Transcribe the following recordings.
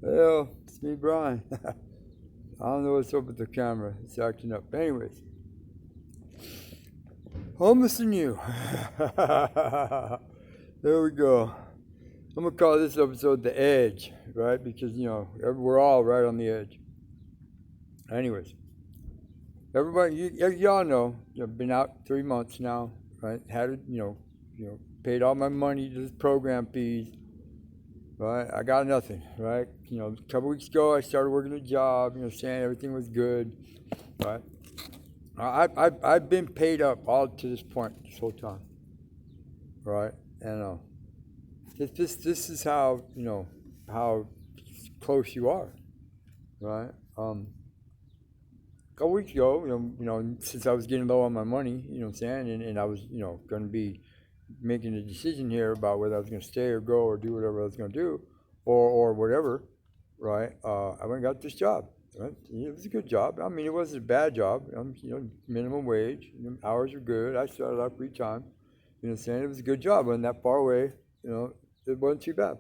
Well, it's me, Brian. I don't know what's up with the camera. It's acting up. Anyways, homeless and you. There we go. I'm gonna call this episode "The Edge," right? Because we're all right on the edge. Anyways, everybody, y'all know, I've been out 3 months now, right? Had it, paid all my money to this program fees, right? I got nothing, right? A couple weeks ago, I started working a job, saying everything was good, right? I've been paid up all to this point this whole time, right? And this is how how close you are, right? A couple weeks ago, since I was getting low on my money, what I'm saying, and I was going to be making a decision here about whether I was going to stay or go or do whatever I was going to do, or whatever, right? I went and got this job. Right? It was a good job. I mean, it wasn't a bad job. Minimum wage. Hours were good. I started out free time. What I'm saying? It was a good job. It wasn't that far away. It wasn't too bad.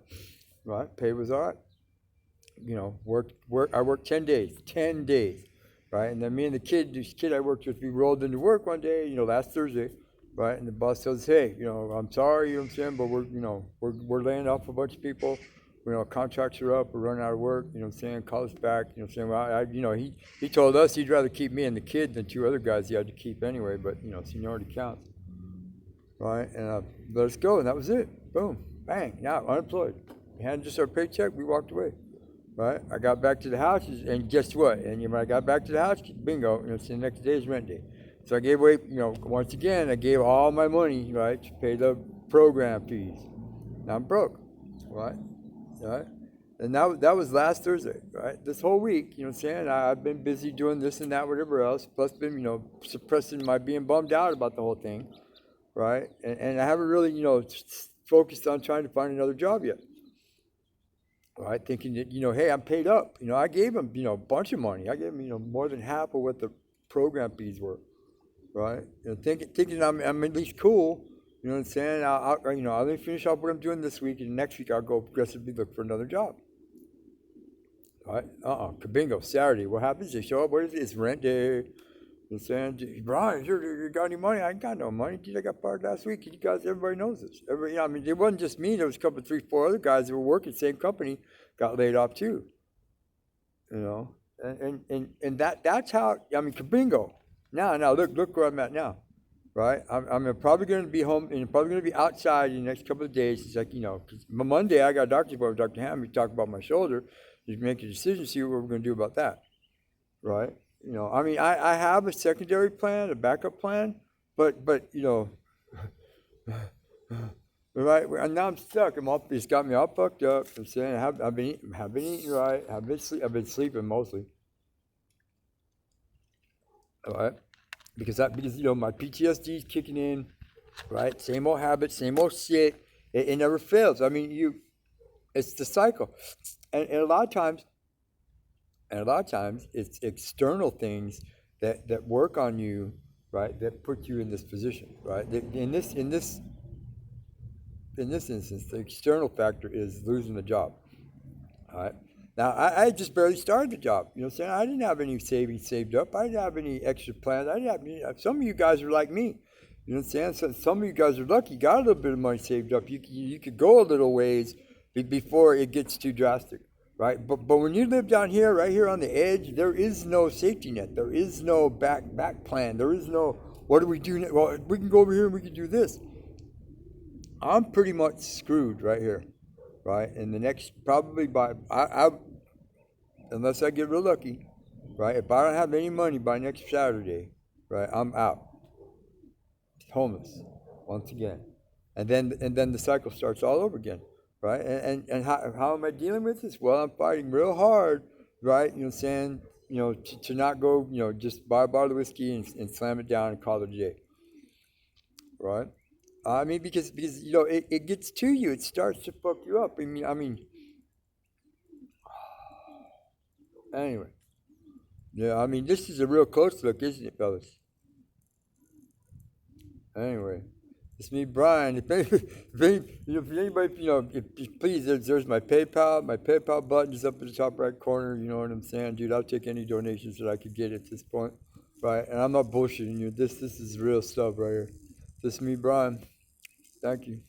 Right? Pay was all right. Work. I worked 10 days. 10 days. Right? And then me and this kid I worked with, we rolled into work one day. Last Thursday. Right? And the boss says, "Hey, I'm sorry. What I'm saying, but we're laying off a bunch of people. Contracts are up, we're running out of work, what I'm saying, call us back, what I'm saying, well, he told us he'd rather keep me and the kid than two other guys he had to keep anyway, but, seniority counts, right, and let us go, and that was it, boom, bang, now, unemployed, we had just our paycheck, we walked away, right, I got back to the house, and guess what, and when I got back to the house, bingo, the next day is rent day, so I gave away, once again, I gave all my money, right, to pay the program fees, now I'm broke, right, right? And that was last Thursday, right? This whole week, what I'm saying, I've been busy doing this and that, whatever else, plus been, suppressing my being bummed out about the whole thing, right? And I haven't really, focused on trying to find another job yet, right? Thinking that, hey, I'm paid up. I gave him, a bunch of money. I gave him, more than half of what the program fees were, right? Thinking I'm at least cool. You know what I'm saying? I'll let me finish off what I'm doing this week, and next week I'll go aggressively look for another job. All right? Kabingo, Saturday. What happens? They show up. What is it? It's rent day. You know what I'm saying? Brian, you got any money? I ain't got no money. Dude, I got fired last week. You guys, everybody knows this. I mean, it wasn't just me. There was a couple, three, four other guys that were working the same company got laid off too. You know, and that's how. I mean, Kabingo. Now, look where I'm at now. Right? I'm probably going to be home and probably going to be outside in the next couple of days. It's like, 'cause Monday I got a doctor's appointment with Dr. Ham. We talk about my shoulder. Just make a decision, see what we're going to do about that. Right? I mean, I have a secondary plan, a backup plan, but right? And now I'm stuck. It's got me all fucked up. I'm saying I've been eating right. I've been sleeping mostly. All right? Because my PTSD is kicking in, right? Same old habits, same old shit. It never fails. I mean, it's the cycle, and a lot of times it's external things that work on you, right? That put you in this position, right? In this instance, the external factor is losing the job. All right. Now I just barely started the job. You know what I'm saying? I didn't have any savings saved up. I didn't have any extra plans. I didn't have any, some of you guys are like me. You know what I'm saying? So some of you guys are lucky, got a little bit of money saved up. You could go a little ways before it gets too drastic, right? But when you live down here, right here on the edge, there is no safety net. There is no back plan. There is no what do we do? Well, we can go over here and we can do this. I'm pretty much screwed right here, right? And the next probably by I unless I get real lucky, right? If I don't have any money by next Saturday, right, I'm out, homeless, once again, and then the cycle starts all over again, right? And how am I dealing with this? Well, I'm fighting real hard, right? Saying to not go, just buy a bottle of whiskey and slam it down and call it a day, right? I mean, because it gets to you, it starts to fuck you up. I mean, anyway. Yeah, I mean, this is a real close look, isn't it, fellas? Anyway, It's me, Brian. If anybody, please, there's my PayPal. My PayPal button is up in the top right corner. You know what I'm saying, dude? I'll take any donations that I could get at this point, right? And I'm not bullshitting you. This is real stuff right here. This is me, Brian. Thank you.